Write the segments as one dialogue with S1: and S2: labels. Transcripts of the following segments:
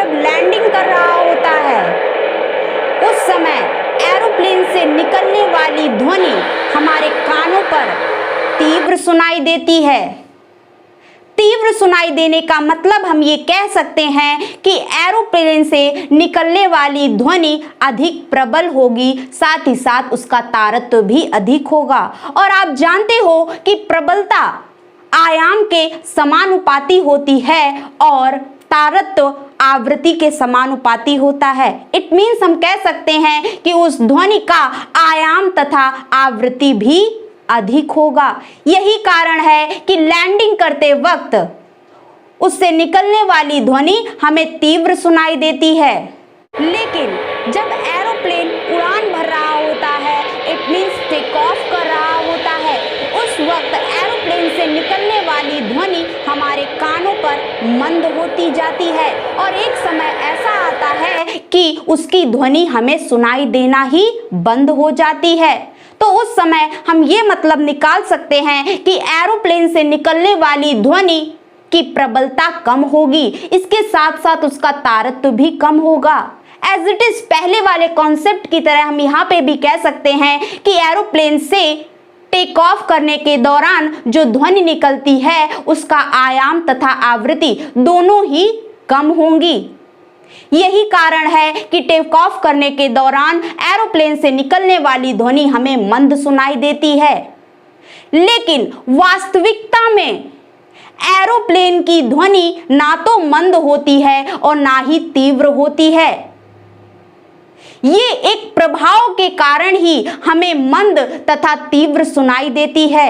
S1: जब लैंडिंग कर रहा होता है उस समय एरोप्लेन से निकलने वाली ध्वनि हमारे कानों पर तीव्र सुनाई देती है। तीव्र सुनाई देने का मतलब हम ये कह सकते हैं कि एरोप्लेन से निकलने वाली ध्वनि अधिक प्रबल होगी, साथ ही साथ उसका तारतम्य भी अधिक होगा। और आप जानते हो कि प्रबलता आयाम के समानुपाती होती है और तारतम्य आवृत्ति के समानुपाती होता है। इट मीन्स हम कह सकते हैं कि उस ध्वनि का आयाम तथा आवृत्ति भी अधिक होगा। यही कारण है कि लैंडिंग करते वक्त उससे निकलने वाली ध्वनि हमें तीव्र सुनाई देती है। लेकिन जब एरोप्लेन उड़ान भर रहा होता है, इट मीन्स टेक ऑफ कर रहा होता है, उस वक्त एरोप्लेन से निकलने वाली ध्वनि हमारे कानों पर मंद होती जाती है और एक समय ऐसा आता है कि उसकी ध्वनि हमें सुनाई देना ही बंद हो जाती है। तो उस समय हम ये मतलब निकाल सकते हैं कि एरोप्लेन से निकलने वाली ध्वनि की प्रबलता कम होगी, इसके साथ साथ उसका तारतम्य भी कम होगा। एज इट इज पहले वाले कॉन्सेप्ट की तरह हम यहाँ पे भी कह सकते हैं कि एरोप्लेन से टेक ऑफ करने के दौरान जो ध्वनि निकलती है उसका आयाम तथा आवृत्ति दोनों ही कम होंगी। यही कारण है कि टेक ऑफ करने के दौरान एरोप्लेन से निकलने वाली ध्वनि हमें मंद सुनाई देती है। लेकिन वास्तविकता में एरोप्लेन की ध्वनि ना तो मंद होती है और ना ही तीव्र होती है। ये एक प्रभाव के कारण ही हमें मंद तथा तीव्र सुनाई देती है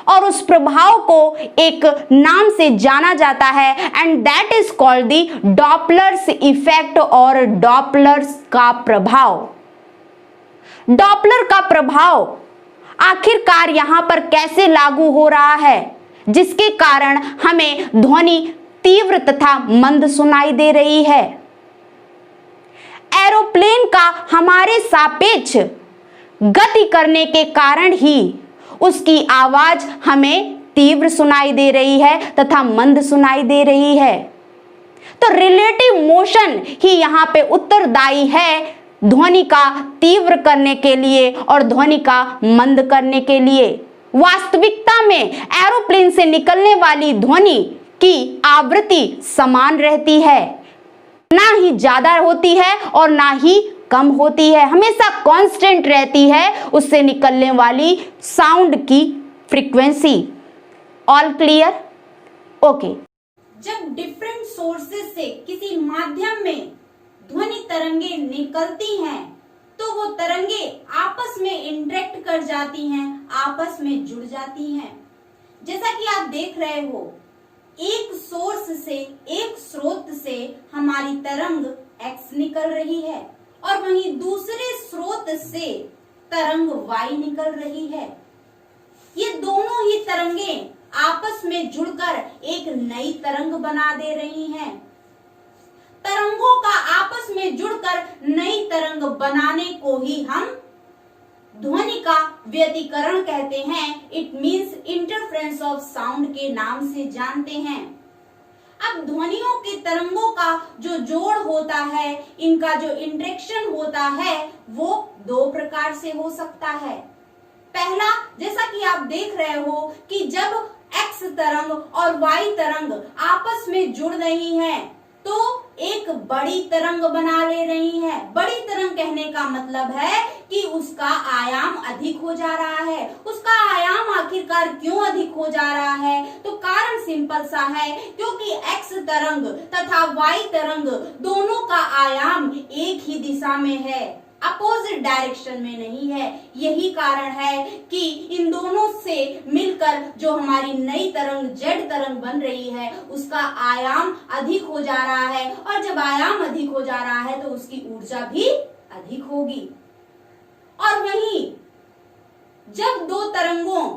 S1: और उस प्रभाव को एक नाम से जाना जाता है and that is called the Doppler's effect और डॉपलर्स का प्रभाव। डॉपलर का प्रभाव आखिरकार यहां पर कैसे लागू हो रहा है, जिसके कारण हमें ध्वनि तीव्र तथा मंद सुनाई दे रही है। एरोप्लेन का हमारे सापेक्ष गति करने के कारण ही उसकी आवाज हमें तीव्र सुनाई दे रही है तथा मंद सुनाई दे रही है। तो रिलेटिव मोशन ही यहाँ पे उत्तरदायी है ध्वनि का तीव्र करने के लिए और ध्वनि का मंद करने के लिए। वास्तविकता में एरोप्लेन से निकलने वाली ध्वनि की आवृत्ति समान रहती है, ना ही ज्यादा होती है और ना ही कम होती है, हमेशा कांस्टेंट रहती है उससे निकलने वाली साउंड की फ्रीक्वेंसी। All clear? ओके।
S2: जब डिफरेंट सोर्सेज से किसी माध्यम में ध्वनि तरंगे निकलती हैं तो वो तरंगे आपस में इंटरेक्ट कर जाती हैं, आपस में जुड़ जाती हैं। जैसा कि आप देख रहे हो, एक सोर्स से, एक स्रोत से हमारी तरंग X निकल रही है और वहीं दूसरे स्रोत से तरंग Y निकल रही है। ये दोनों ही तरंगे आपस में जुड़कर एक नई तरंग बना दे रही हैं। तरंगों का आपस में जुड़कर नई तरंग बनाने को ही हम ध्वनि का व्यतिकरण कहते हैं। It means interference of sound के नाम से जानते हैं। अब ध्वनियों के तरंगों का जो जोड़ होता है, इनका जो इंटरेक्शन होता है, वो दो प्रकार से हो सकता है। पहला, जैसा कि आप देख रहे हो कि जब X तरंग और Y तरंग आपस में जुड़ रही हैं, तो एक बड़ी तरंग बना ले रही है। बड़ी तरंग कहने का मतलब है कि उसका आयाम अधिक हो जा रहा है। उसका आयाम आखिरकार क्यों अधिक हो जा रहा है? तो कारण सिंपल सा है, क्योंकि X तरंग तथा Y तरंग दोनों का आयाम एक ही दिशा में है, अपोजिट डायरेक्शन में नहीं है। यही कारण है कि इन दोनों से मिलकर जो हमारी नई तरंग Z तरंग बन रही है, उसका आयाम अधिक हो जा रहा है और जब आयाम अधिक हो जा रहा है तो उसकी ऊर्जा भी अधिक होगी। और वहीं जब दो तरंगों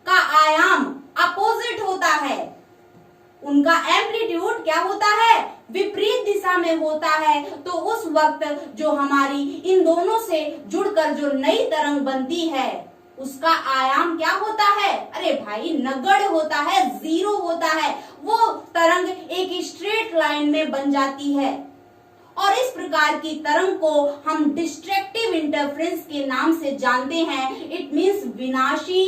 S2: का आयाम अपोजिट होता है, उनका एम्पलीट्यूड क्या होता है? विपरीत दिशा में होता है, तो उस वक्त जो हमारी इन दोनों से जुड़कर जो नई तरंग बनती है, उसका आयाम क्या होता है? अरे भाई, नगण्य होता है, जीरो होता है। वो तरंग एक स्ट्रेट लाइन में बन जाती है और इस प्रकार की तरंग को हम डिस्ट्रक्टिव इंटरफेरेंस के नाम से जानते हैं। इट मींस विनाशी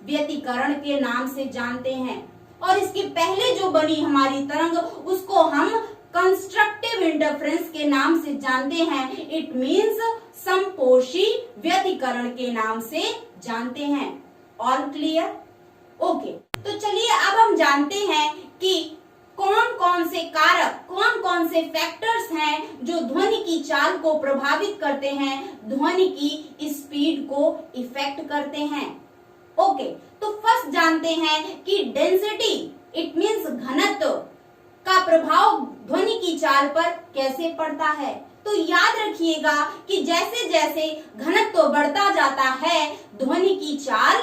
S2: व्यतिकरण के नाम से जानते हैं। और इसके पहले जो बनी हमारी तरंग उसको हम कंस्ट्रक्टिव इंटरफेरेंस के नाम से जानते हैं। इट मींस समपोषी व्यतिकरण के नाम से जानते हैं। All clear? ओके, तो चलिए अब हम जानते हैं कि कौन कौन से कारक, कौन कौन से फैक्टर्स हैं जो ध्वनि की चाल को प्रभावित करते हैं, ध्वनि की स्पीड को इफेक्ट करते हैं। ओके, तो फर्स्ट जानते हैं कि डेंसिटी, इट मींस घनत्व का प्रभाव ध्वनि की चाल पर कैसे पड़ता है। तो याद रखिएगा कि जैसे जैसे घनत्व बढ़ता जाता है ध्वनि की चाल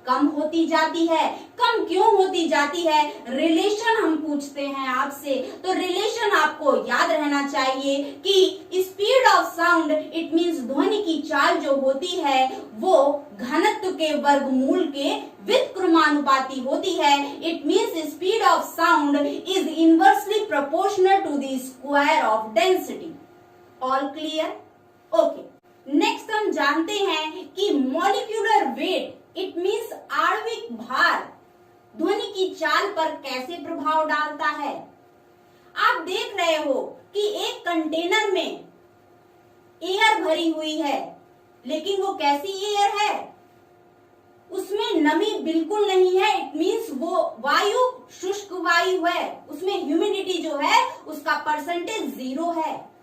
S2: कम होती जाती है। कम क्यों होती जाती है? रिलेशन हम पूछते हैं आपसे, तो रिलेशन आपको याद रहना चाहिए कि speed of sound, it means ध्वनि की चाल जो होती है वो घनत्व के वर्गमूल के व्युत्क्रमानुपाती होती है। It means speed of sound is inversely proportional to the square of density. All clear? Okay, next हम जानते हैं कि मॉलिक्यूलर वेट, इट मींस आणविक भार ध्वनि की चाल पर कैसे प्रभाव डालता है। आप देख रहे हो कि एक कंटेनर में एयर भरी हुई है, लेकिन वो कैसी एयर है? उसमें नमी बिल्कुल नहीं है। इट मींस वो वायु शुष्क वायु है, उसमें ह्यूमिडिटी जो है उसका परसेंटेज 0 है।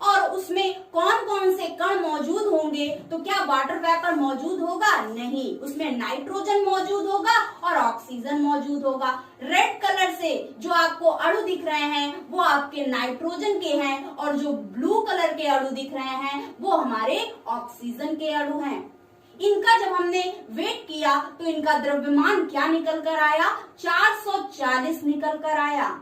S2: और उसमें कौन कौन से कण मौजूद होंगे? तो क्या वाटर वेपर मौजूद होगा? नहीं, उसमें नाइट्रोजन मौजूद होगा और ऑक्सीजन मौजूद होगा। रेड कलर से जो आपको अणु दिख रहे हैं वो आपके नाइट्रोजन के हैं और जो ब्लू कलर के अणु दिख रहे हैं वो हमारे ऑक्सीजन के अणु हैं। इनका जब हमने वेट किया तो इनका द्रव्यमान क्या निकल कर आया? 440 निकल कर आया।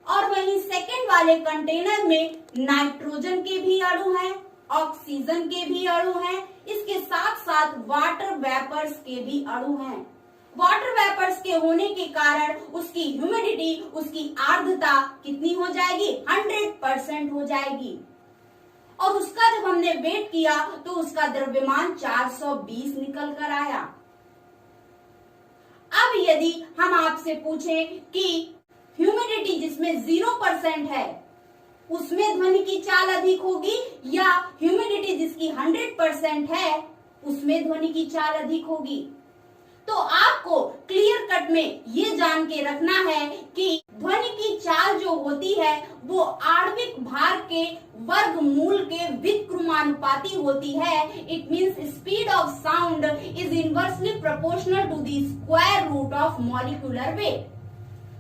S2: और वहीं सेकंड वाले कंटेनर में नाइट्रोजन के भी अणु हैं, ऑक्सीजन के भी अणु हैं, इसके साथ साथ वाटर वेपर्स के भी अणु हैं। वाटर वेपर्स के होने के कारण उसकी ह्यूमिडिटी, उसकी आर्द्रता कितनी हो जाएगी? 100% हो जाएगी। और उसका जब हमने वेट किया तो उसका द्रव्यमान 420 निकल कर आया। अब यदि हम आपसे पूछें कि ह्यूमिडिटी जिसमें 0% है उसमें ध्वनि की चाल अधिक होगी या ह्यूमिडिटी जिसकी 100% है उसमें ध्वनि की चाल अधिक होगी? तो आपको क्लियर कट में ये जान के रखना है कि ध्वनि की चाल जो होती है वो आणविक भार के वर्गमूल के व्युत्क्रमानुपाती होती है। It means speed of sound is inversely proportional to the square root of molecular weight.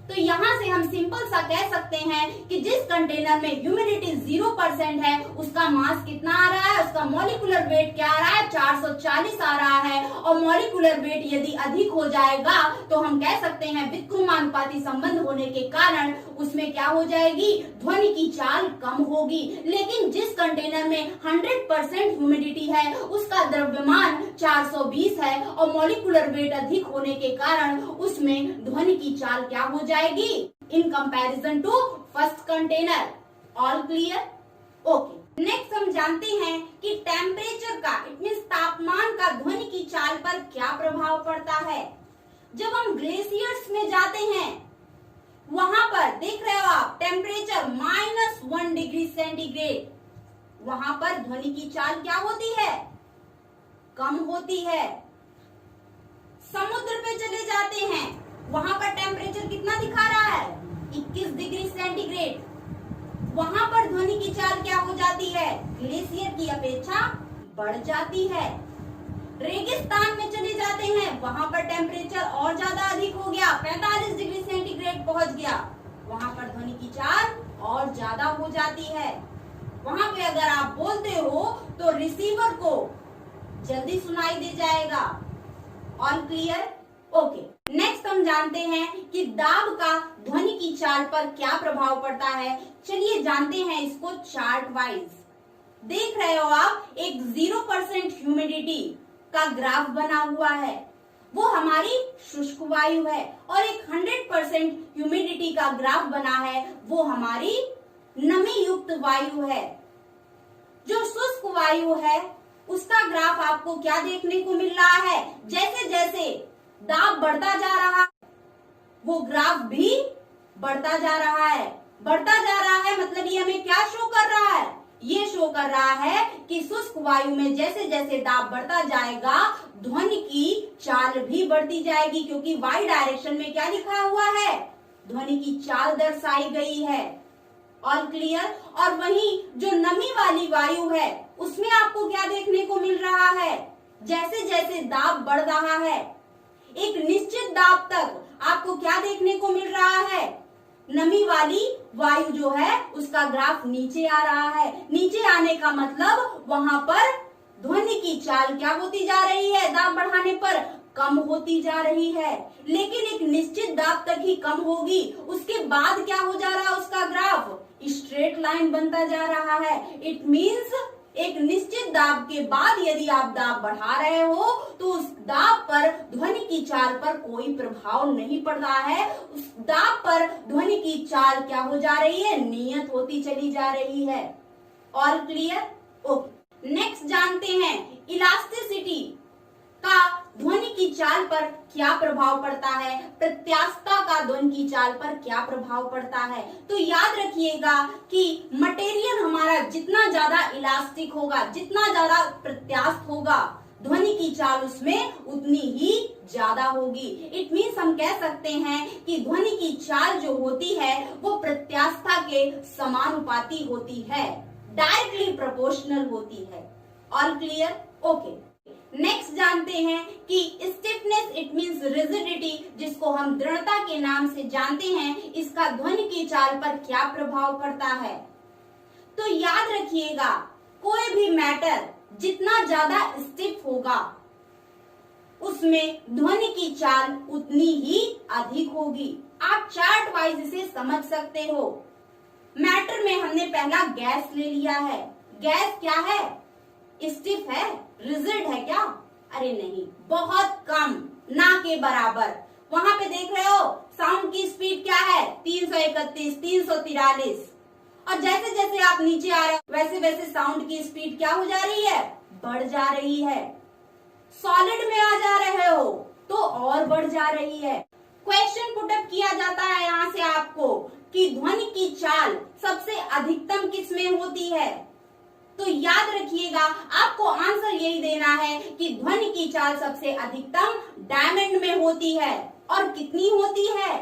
S2: तो यहाँ से हम सिंपल सा कह सकते हैं कि जिस कंटेनर में ह्यूमिडिटी 0% है उसका मास कितना आ रहा है, उसका मॉलिक्यूलर वेट क्या आ रहा है? 440 आ रहा है। और मॉलिक्यूलर वेट यदि अधिक हो जाएगा तो हम कह सकते हैं व्युत्क्रमानुपाती संबंध होने के कारण उसमें क्या हो जाएगी? ध्वनि की चाल कम होगी। लेकिन जिस कंटेनर में 100% ह्यूमिडिटी है उसका द्रव्यमान 420 है और मॉलिक्यूलर वेट अधिक होने के कारण उसमें ध्वनि की चाल क्या हो जाएगी? In comparison to first container. All clear? Okay, next हम जानते हैं कि टेम्परेचर का, इट मींस तापमान का ध्वनि की चाल पर क्या प्रभाव पड़ता है। जब हम ग्लेशियर्स में जाते हैं वहां पर देख रहे हो आप टेम्परेचर -1 डिग्री सेंटीग्रेड, वहां पर ध्वनि की चाल क्या होती है? कम होती है। समुद्र पे चले जाते हैं वहां पर टेम्परेचर कितना दिखा रहा है? 21 डिग्री सेंटीग्रेड। वहां पर ध्वनि की चाल क्या हो जाती है? ग्लेशियर की अपेक्षा बढ़ जाती है। रेगिस्तान में चले जाते हैं वहां पर टेम्परेचर और ज्यादा अधिक हो गया, 45 डिग्री सेंटीग्रेड पहुंच गया, वहां पर ध्वनि की चाल और ज्यादा हो जाती है। वहां पे अगर आप बोलते हो तो रिसीवर को जल्दी सुनाई दे जाएगा। All clear? ओके, नेक्स्ट हम जानते हैं कि दाब का ध्वनि की चाल पर क्या प्रभाव पड़ता है। चलिए जानते हैं इसको चार्ट वाइज। देख रहे हो आप एक 0% ह्यूमिडिटी का ग्राफ बना हुआ है वो हमारी शुष्क वायु है, और एक 100% ह्यूमिडिटी का ग्राफ बना है, वो हमारी नमी युक्त वायु है। जो शुष्क वायु है उसका ग्राफ आपको क्या देखने को मिल रहा है, जैसे जैसे दाब बढ़ता जा रहा है वो ग्राफ भी बढ़ता जा रहा है। बढ़ता जा रहा है मतलब ये हमें क्या शो कर रहा है, ये शो कर रहा है कि शुष्क वायु में जैसे जैसे दाब बढ़ता जाएगा ध्वनि की चाल भी बढ़ती जाएगी, क्योंकि वाई डायरेक्शन में क्या लिखा हुआ है, ध्वनि की चाल दर्शाई गई है। All clear. और वहीं जो नमी वाली वायु है उसमें आपको क्या देखने को मिल रहा है, जैसे जैसे दाब बढ़ रहा है एक निश्चित दाब तक आपको क्या देखने को मिल रहा है, नमी वाली वायु जो है उसका ग्राफ नीचे आ रहा है। नीचे आने का मतलब वहां पर ध्वनि की चाल क्या होती जा रही है, दाब बढ़ाने पर कम होती जा रही है, लेकिन एक निश्चित दाब तक ही कम होगी, उसके बाद क्या हो जा रहा है, उसका ग्राफ स्ट्रेट लाइन बनता जा रहा है। इट मीन्स एक निश्चित दाब के बाद यदि आप दाब बढ़ा रहे हो तो उस दाब पर ध्वनि की चाल पर कोई प्रभाव नहीं पड़ रहा है, उस दाब पर ध्वनि की चाल क्या हो जा रही है, नियत होती चली जा रही है। All clear. ओके, नेक्स्ट जानते हैं इलास्टिसिटी का ध्वनि की चाल पर क्या प्रभाव पड़ता है, प्रत्यास्थता का ध्वनि की चाल पर क्या प्रभाव पड़ता है। तो याद रखिएगा कि मटेरियल हमारा जितना ज्यादा इलास्टिक होगा, जितना ज्यादा प्रत्यास्थ होगा, ध्वनि की चाल उसमें उतनी ही ज्यादा होगी। इट मीन्स हम कह सकते हैं कि ध्वनि की चाल जो होती है वो प्रत्यास्थता के समानुपाती होती है, डायरेक्टली प्रोपोर्शनल होती है। All clear. ओके, नेक्स्ट जानते हैं कि स्टिफनेस इट मींस रिजिडिटी, जिसको हम दृढ़ता के नाम से जानते हैं, इसका ध्वनि की चाल पर क्या प्रभाव पड़ता है। तो याद रखिएगा कोई भी मैटर जितना ज्यादा स्टिफ होगा उसमें ध्वनि की चाल उतनी ही अधिक होगी। आप चार्ट वाइज इसे समझ सकते हो। मैटर में हमने पहला गैस ले लिया है, गैस क्या है, स्टिफ है, रिजिड है क्या, अरे नहीं, बहुत कम, ना के बराबर। वहां पे देख रहे हो साउंड की स्पीड क्या है, 331, 343, और जैसे जैसे आप नीचे आ रहे हो वैसे वैसे साउंड की स्पीड क्या हो जा रही है, बढ़ जा रही है। सॉलिड में आ जा रहे हो तो और बढ़ जा रही है। क्वेश्चन पुटअप किया जाता है यहाँ से आपको कि ध्वनि की चाल सबसे अधिकतम किस में होती है। तो याद रखिएगा आपको आंसर यही देना है कि ध्वनि की चाल सबसे अधिकतम डायमंड में होती है। और कितनी होती है,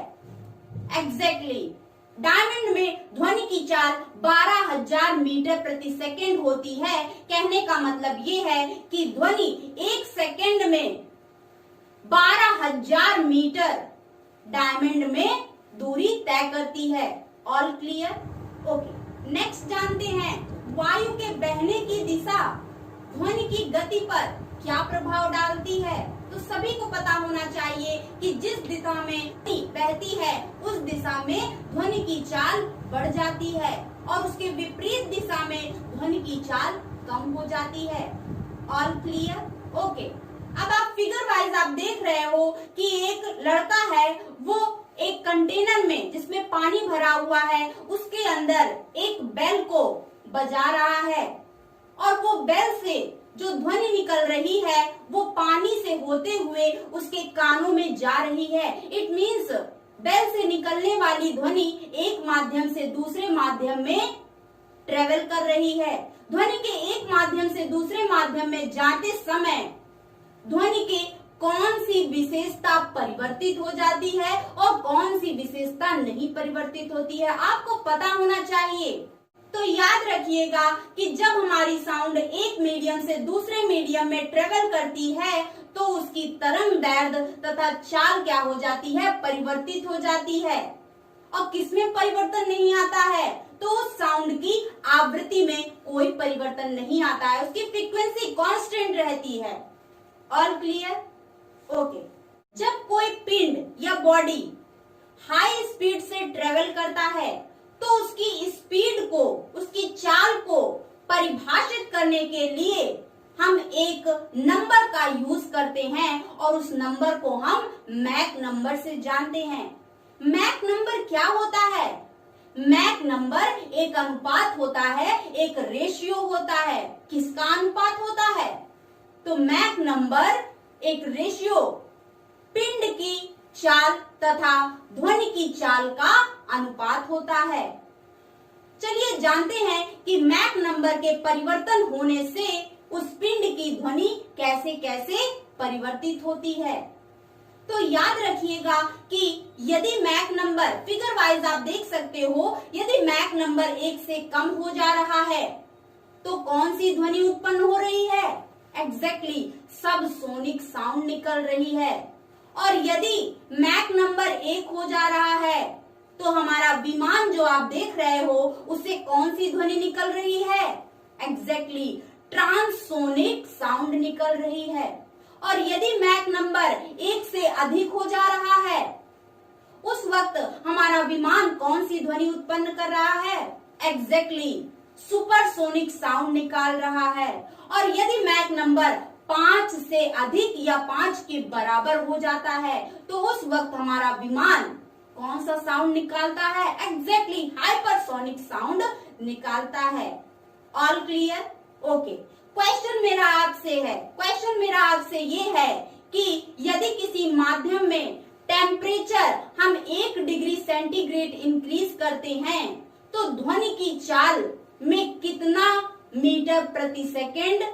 S2: एग्जैक्टली डायमंड में ध्वनि की चाल 12,000 मीटर प्रति सेकेंड होती है। कहने का मतलब ये है कि ध्वनि एक सेकेंड में 12,000 मीटर डायमंड में दूरी तय करती है। All clear. ओके, नेक्स्ट जानते हैं वायु के बहने की दिशा ध्वनि की गति पर क्या प्रभाव डालती है। तो सभी को पता होना चाहिए कि जिस दिशा में बहती है उस दिशा में ध्वनि की चाल बढ़ जाती है और उसके विपरीत दिशा में ध्वनि की चाल कम हो जाती है। All clear. ओके, अब आप फिगर वाइज आप देख रहे हो कि एक लड़का है, वो एक कंटेनर में जिसमें पानी भरा हुआ है उसके अंदर एक बेल को बजा रहा है और वो बेल से जो ध्वनि निकल रही है वो पानी से होते हुए उसके कानों में जा रही है। इट मीन्स बेल से निकलने वाली ध्वनि एक माध्यम से दूसरे माध्यम में ट्रेवल कर रही है। ध्वनि के एक माध्यम से दूसरे माध्यम में जाते समय ध्वनि के कौन सी विशेषता परिवर्तित हो जाती है और कौन सी विशेषता नहीं परिवर्तित होती है, आपको पता होना चाहिए। तो याद रखिएगा कि जब हमारी साउंड एक मीडियम से दूसरे मीडियम में ट्रेवल करती है तो उसकी तरंग दैर्ध्य तथा चाल क्या हो जाती है, परिवर्तित हो जाती है। और किसमें परिवर्तन नहीं आता है, तो उस साउंड की आवृत्ति में कोई परिवर्तन नहीं आता है, उसकी फ्रीक्वेंसी कांस्टेंट रहती है। All clear. ओके, जब कोई पिंड या बॉडी हाई स्पीड से ट्रेवल करता है तो उसकी स्पीड को, उसकी चाल को परिभाषित करने के लिए हम एक नंबर का यूज करते हैं और उस नंबर को हम मैक नंबर से जानते हैं। मैक नंबर क्या होता है? मैक नंबर एक अनुपात होता है, एक रेशियो होता है। किसका अनुपात होता है? तो मैक नंबर एक रेशियो, पिंड की चाल तथा ध्वनि की चाल का अनुपात होता है। चलिए जानते हैं कि मैक नंबर के परिवर्तन होने से उस पिंड की ध्वनि कैसे कैसे परिवर्तित होती है। तो याद रखिएगा कि यदि मैक नंबर फिगर वाइज आप देख सकते हो, यदि मैक नंबर 1 से कम हो जा रहा है तो कौन सी ध्वनि उत्पन्न हो रही है? एग्जैक्टली सबसोनिक साउंड निकल रही है। और यदि मैक नंबर 1 हो जा रहा है तो हमारा विमान जो आप देख रहे हो उससे कौन सी ध्वनि निकल रही है? एग्जैक्टली ट्रांससोनिक साउंड निकल रही है। और यदि मैक नंबर 1 से अधिक हो जा रहा है उस वक्त हमारा विमान कौन सी ध्वनि उत्पन्न कर रहा है? एग्जैक्टली सुपरसोनिक साउंड निकाल रहा है। और यदि मैक नंबर 5 से अधिक या 5 के बराबर हो जाता है तो उस वक्त हमारा विमान कौन सा साउंड निकालता है? एग्जैक्टली हाइपरसोनिक साउंड निकालता है। All clear? ओके। क्वेश्चन मेरा आपसे ये है कि यदि किसी माध्यम में टेम्परेचर हम 1 डिग्री सेंटीग्रेड इंक्रीज करते हैं तो ध्वनि की चाल में कितना मीटर प्रति सेकेंड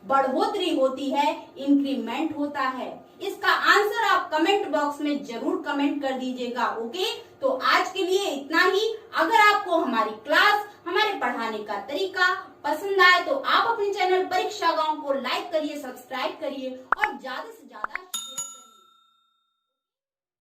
S2: बढ़ोतरी होती है, इंक्रीमेंट होता है? इसका आंसर आप कमेंट बॉक्स में जरूर कमेंट कर दीजिएगा। ओके, तो आज के लिए इतना ही। अगर आपको हमारी क्लास, हमारे पढ़ाने का तरीका पसंद आए तो आप अपने चैनल परीक्षा गांव को लाइक करिए, सब्सक्राइब करिए और ज्यादा से ज्यादा